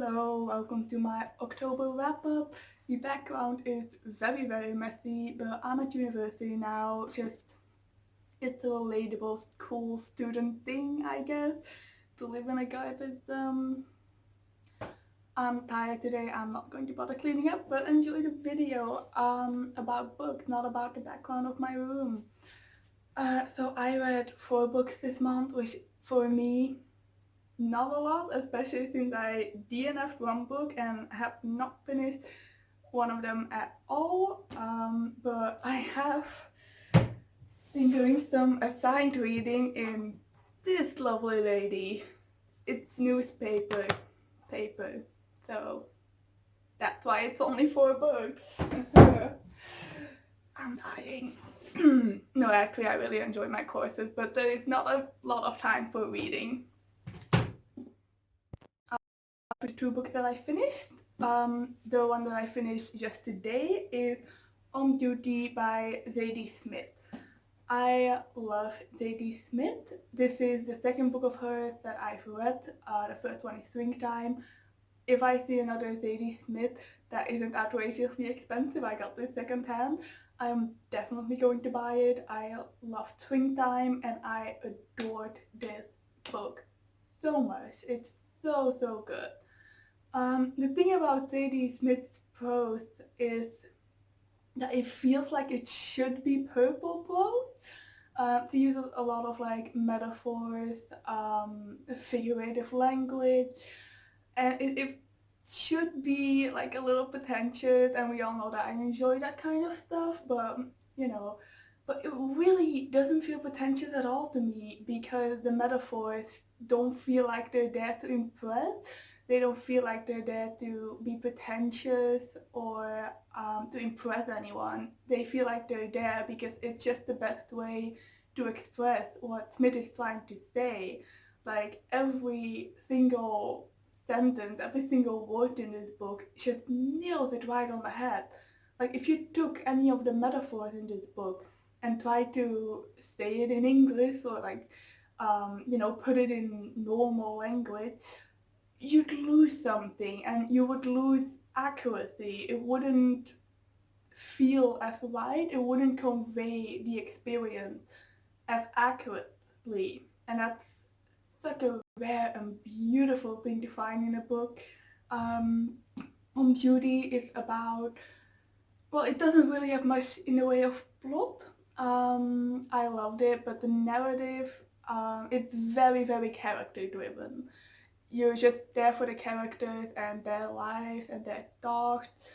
Hello, welcome to my October wrap-up. The background is very messy, but I'm at university now, it's a relatable school student thing, I guess, to live in a garbage. I'm tired today, I'm not going to bother cleaning up, but enjoy the video about books, not about the background of my room. So I read 4 books this month, which for me, not a lot, especially since I DNF'd one book and have not finished one of them at all. But I have been doing some assigned reading in this lovely lady. It's newspaper paper, so that's why it's only 4 books. I'm dying. No, actually, I really enjoy my courses, but there is not a lot of time for reading. The 2 books that I finished. The one that I finished just today is On Duty by Zadie Smith. I love Zadie Smith. This is the second book of hers that I've read. The first one is Springtime. If I see another Zadie Smith that isn't outrageously expensive, I got this second hand, I'm definitely going to buy it. I loved Springtime and I adored this book so much. It's so good. The thing about Zadie Smith's prose is that it feels like it should be purple prose. She uses a lot of like metaphors, figurative language, and it should be like a little pretentious, and we all know that I enjoy that kind of stuff, but but it really doesn't feel pretentious at all to me because the metaphors don't feel like they're there to impress. They don't feel like they're there to be pretentious or to impress anyone. They feel like they're there because it's just the best way to express what Smith is trying to say. Like every single sentence, every single word in this book just nails it right on the head. Like if you took any of the metaphors in this book and tried to say it in English or like put it in normal language, you'd lose something and you would lose accuracy. It wouldn't feel as right, it wouldn't convey the experience as accurately. And that's such a rare and beautiful thing to find in a book. On Beauty is about, well, it doesn't really have much in the way of plot. I loved it, but the narrative, it's very character driven. You're just there for the characters and their lives and their thoughts.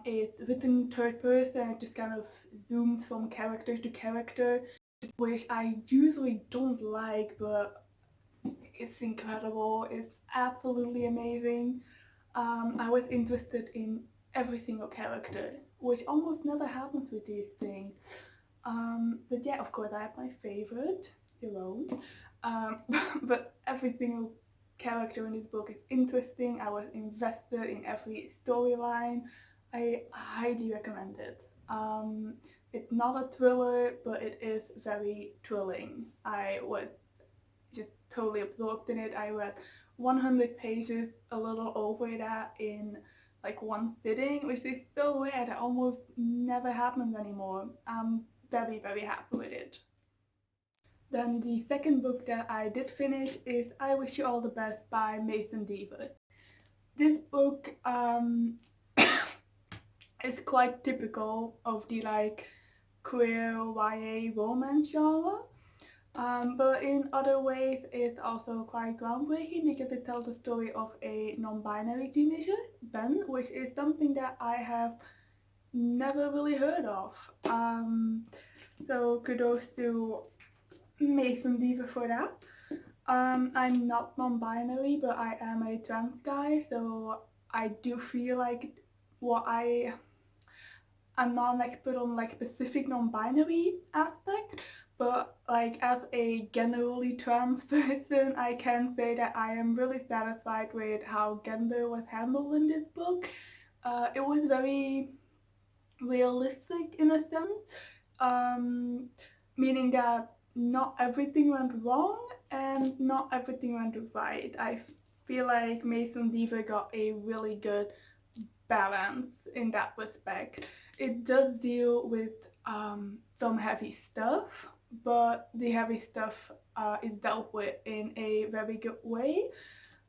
It's written third person, it just kind of zooms from character to character, which I usually don't like, but it's incredible. It's absolutely amazing. I was interested in every single character, which almost never happens with these things. But yeah, of course I have my favorite, Jerome. But every single character in this book is interesting. I was invested in every storyline. I highly recommend it. It's not a thriller, but it is very thrilling. I was just totally absorbed in it. I read 100 pages, a little over that in like one sitting, which is so rare. That almost never happens anymore. I'm very happy with it. Then the second book that I did finish is I Wish You All the Best by Mason Deaver. This book is quite typical of the like queer YA romance genre. But in other ways it's also quite groundbreaking because it tells the story of a non-binary teenager, Ben, which is something that I have never really heard of. So kudos to Mason Deaver for that. I'm not non-binary, but I am a trans guy, so I do feel like I'm not an expert on like specific non-binary aspect, but like as a generally trans person, I can say that I am really satisfied with how gender was handled in this book. It was very realistic in a sense, meaning that not everything went wrong and not everything went right. I feel like Mason Deaver got a really good balance in that respect. It does deal with some heavy stuff, but the heavy stuff is dealt with in a very good way.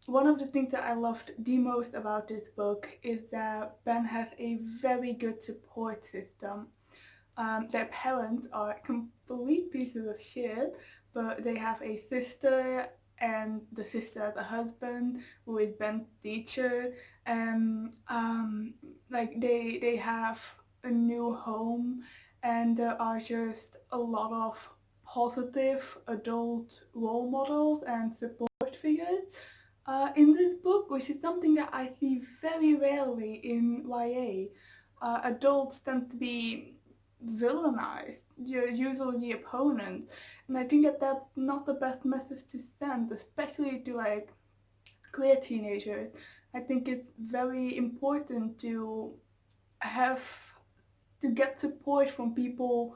One of the things that I loved the most about this book is that Ben has a very good support system. Their parents are complete pieces of shit, but they have a sister, and the sister has a husband who is Ben's teacher, and like they have a new home, and there are just a lot of positive adult role models and support figures in this book, which is something that I see very rarely in YA. Adults tend to be villainized, usually the opponent, and I think that that's not the best message to send, especially to like queer teenagers. I think it's very important to have to get support from people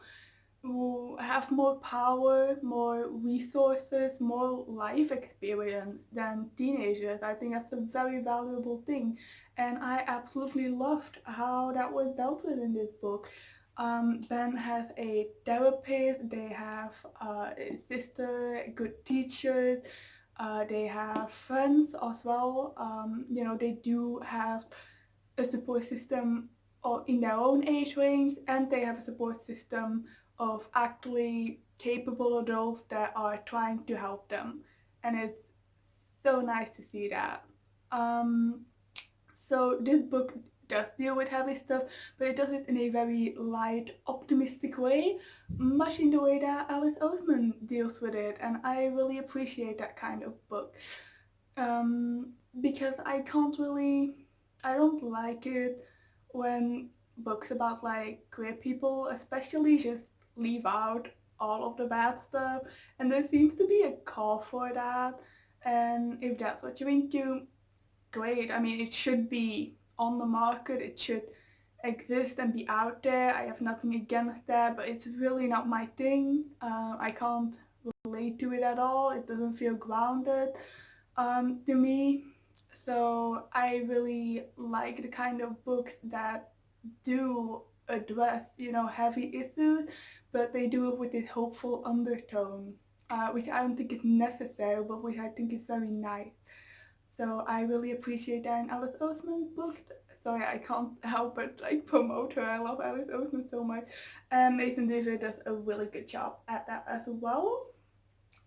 who have more power, more resources, more life experience than teenagers. I think that's a very valuable thing, and I absolutely loved how that was dealt with in this book. Ben has a therapist, they have a sister, good teachers, they have friends as well. They do have a support system or in their own age range, and they have a support system of actually capable adults that are trying to help them. And it's so nice to see that. Um, so this book does deal with heavy stuff, but it does it in a very light, optimistic way, much in the way that Alice Oseman deals with it, and I really appreciate that kind of book. Because I don't like it when books about like queer people especially just leave out all of the bad stuff, and there seems to be a call for that, and if that's what you're into, great. I mean, it should be on the market, it should exist and be out there. I have nothing against that, but it's really not my thing. I can't relate to it at all. It doesn't feel grounded to me. So I really like the kind of books that do address, heavy issues, but they do it with this hopeful undertone, which I don't think is necessary, but which I think is very nice. So I really appreciate that in Alice Oseman's books. Sorry, I can't help but like promote her. I love Alice Oseman so much. And Mason David does a really good job at that as well.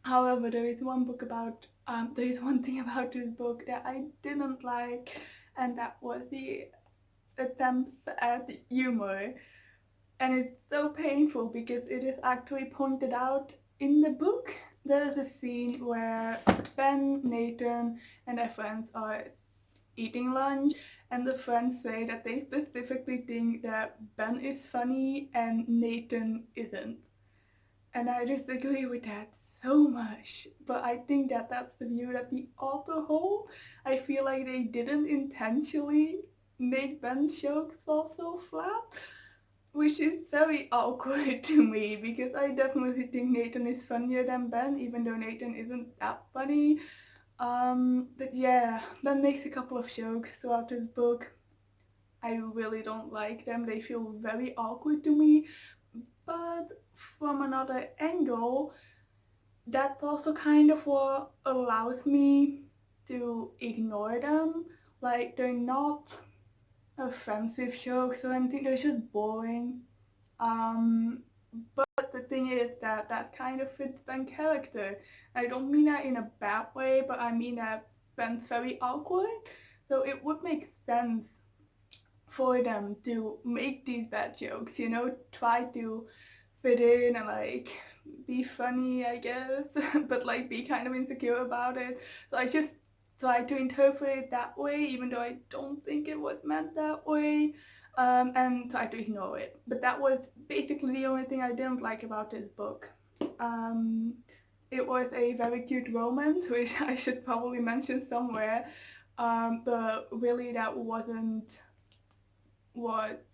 However, there is one thing about this book that I didn't like, and that was the attempts at humor. And it's so painful because it is actually pointed out in the book. There's a scene where Ben, Nathan, and their friends are eating lunch, and the friends say that they specifically think that Ben is funny and Nathan isn't. And I disagree with that so much. But I think that that's the view that the author holds. I feel like they didn't intentionally make Ben's jokes fall so flat, which is very awkward to me because I definitely think Nathan is funnier than Ben, even though Nathan isn't that funny. But yeah, Ben makes a couple of jokes throughout this book. I really don't like them. They feel very awkward to me. But from another angle, that's also kind of what allows me to ignore them. Like, they're not offensive jokes or anything, they're just boring. Um, but the thing is that that kind of fits Ben's character. I don't mean that in a bad way, but I mean that Ben's very awkward. So it would make sense for them to make these bad jokes, try to fit in and like be funny, I guess, but like be kind of insecure about it. So I just try to interpret it that way, even though I don't think it was meant that way, and try to ignore it. But that was basically the only thing I didn't like about this book. Um, it was a very cute romance, which I should probably mention somewhere, but really that wasn't what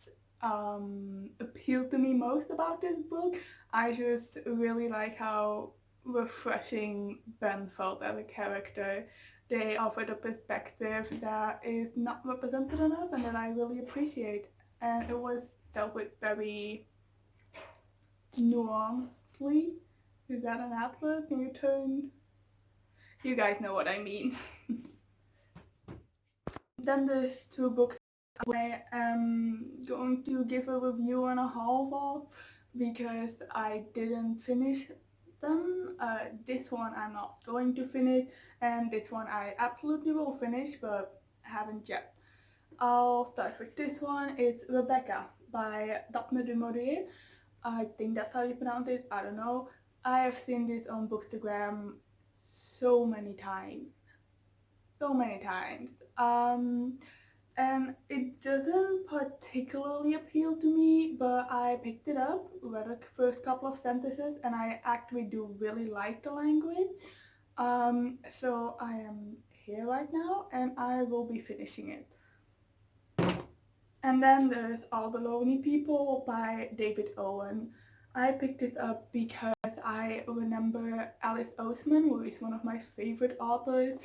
appealed to me most about this book. I just really like how refreshing Ben felt as a character, they offered a perspective that is not represented enough and that I really appreciate. And it was dealt with very nuancedly. Is that an adverb? Can you turn? You guys know what I mean. Then there's two books I am going to give a review and a half of because I didn't finish them. This one I'm not going to finish, and this one I absolutely will finish but haven't yet. I'll start with this one. It's Rebecca by Daphne du Maurier. I think that's how you pronounce it. I don't know. I have seen this on Bookstagram so many times. So many times. And it doesn't particularly appeal to me, but I picked it up, read the first couple of sentences, and I actually do really like the language. So I am here right now, and I will be finishing it. And then there's All the Lonely People by David Owen. I picked it up because I remember Alice Oseman, who is one of my favorite authors,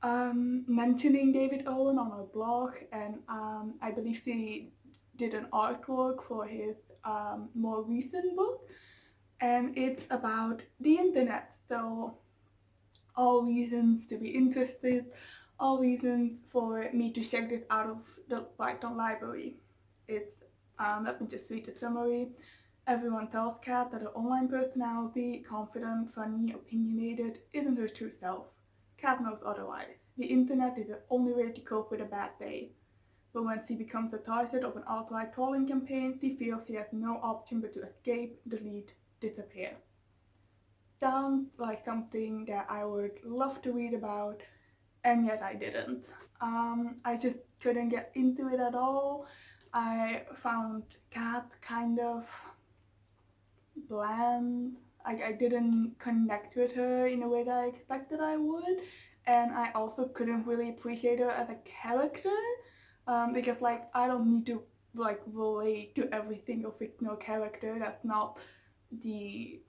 mentioning David Owen on her blog, and I believe she did an artwork for his more recent book, and it's about the internet. So all reasons to be interested, all reasons for me to check this out of the Python library. It's, let me just read the summary. Everyone tells Kat that her online personality, confident, funny, opinionated, isn't her true self. Kat knows otherwise. The internet is the only way to cope with a bad day. But when she becomes the target of an alt-right trolling campaign, she feels she has no option but to escape, delete, disappear. Sounds like something that I would love to read about, and yet I didn't. I just couldn't get into it at all. I found Kat kind of bland. I didn't connect with her in a way that I expected I would, and I also couldn't really appreciate her as a character, because like I don't need to like relate to every single fictional character. That's not the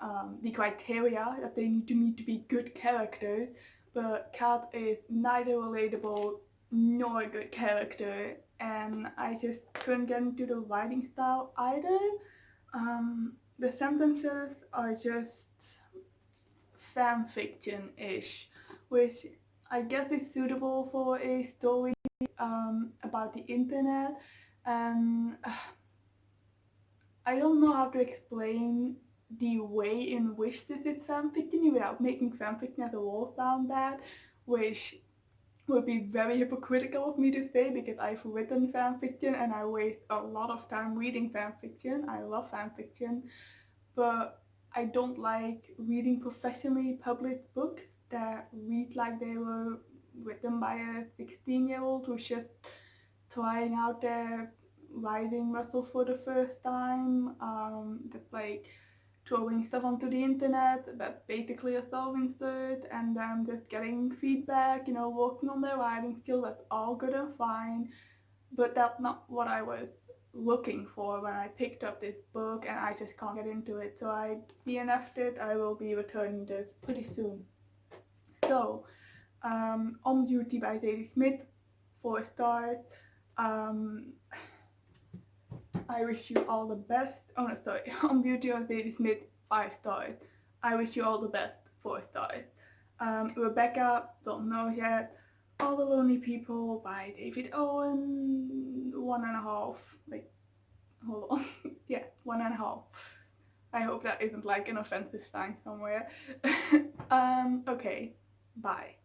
criteria that they need to meet to be good characters. But Kat is neither relatable nor a good character, and I just couldn't get into the writing style either. The sentences are just fan fiction-ish, which I guess is suitable for a story about the internet, and I don't know how to explain the way in which this is fanfiction without making fanfiction as a whole sound bad, which would be very hypocritical of me to say because I've written fanfiction and I waste a lot of time reading fanfiction. I love fanfiction, but I don't like reading professionally published books that read like they were written by a 16-year-old who's just trying out their writing muscles for the first time. That's like throwing stuff onto the internet that's basically a self-insert and then just getting feedback, working on their writing skills. That's all good and fine, but that's not what I was looking for when I picked up this book, and I just can't get into it, so I DNF'd it. I will be returning this pretty soon. So, On Duty by Zadie Smith, 4 stars. I wish you all the best. Oh no, sorry. On Duty by Zadie Smith, 5 stars. I wish you all the best, 4 stars. Rebecca, don't know yet. All the Lonely People by David Owen, 1.5. Like, hold on. Yeah, 1.5. I hope that isn't like an offensive sign somewhere. Okay, bye.